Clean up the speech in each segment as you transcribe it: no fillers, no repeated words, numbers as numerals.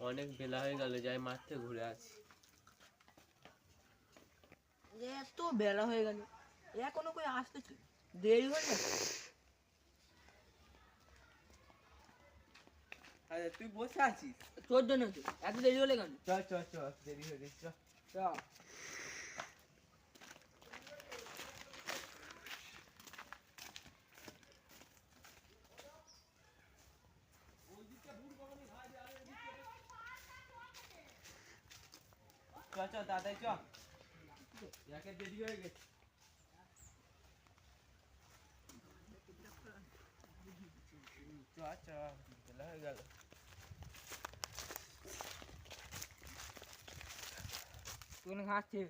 অনেক বেলা হয়ে গেল, যাই মাঠে ঘুরে আসি। এত বেলা হয়ে গেল, এখনো কই আসতেছে, দেরি হয়ে যাচ্ছে। আরে তুই বসে আছিস? তোর জন্য তো এত দেরি হলে কেন? চল চল চল, দেরি হয়ে গেছে, চল চল। চল চল দাদাই চল, একে দেরি হয়ে গেছে। চল চল, বেলা হয়ে গেল। তুই খাচ্ছে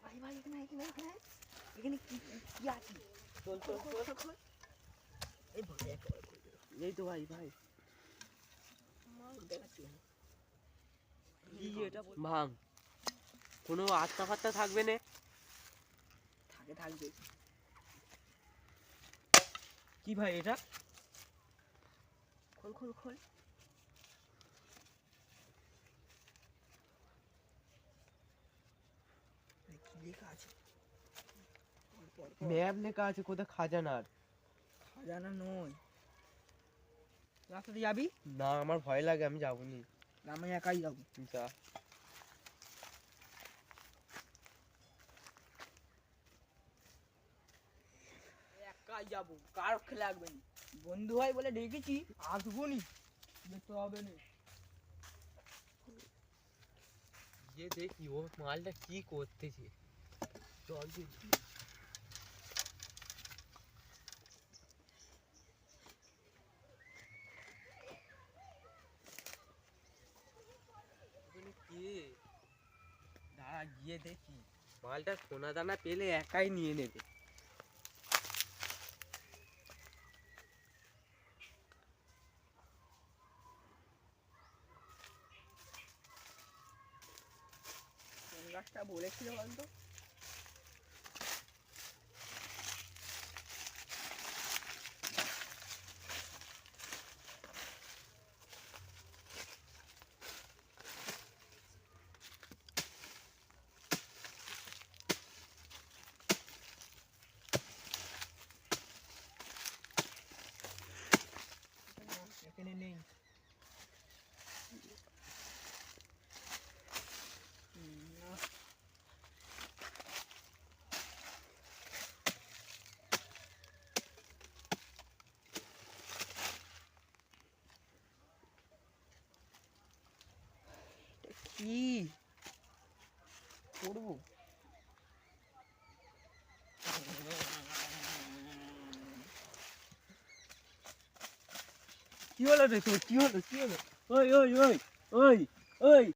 ভাই ভাই, এখানে এখানে এখানে এখানে কি কি আছে? চল চল চল, এই ভাই এই তো ভাই ভাই দেখাচ্ছি কি এটা ভাঙ, কোনো আত্মা ফাত্তা থাকবে না? থাকে থাকবে। কি ভাই এটা? খোল খোল খোল। কি লেখা আছে? ম্যাপ লেখা আছে, কোথায় খাজানার। খাজানা নয়। রাস্তাতে যাবি? না, আমার ভয় লাগে, আমি যাবনি। আমি একাই যাবো। যা। একাই যাবো, কার লাগবে না। বন্ধু ভাই বলে ডেকেছি, আসবো নি, যেতে হবে না। যে দেখি ও মালটা কি করতেছে, চল দেখি। কে? দাঁড়া গিয়ে দেখি, মালটা সোনা দানা পেলে একাই নিয়ে নেবে। কোন গাছটা বলেছিল বলতো? এখানে নেই। কি করবো? কি হলো রে তোর, কি হলো কি হলো? ওই ওই ওই ওই ওই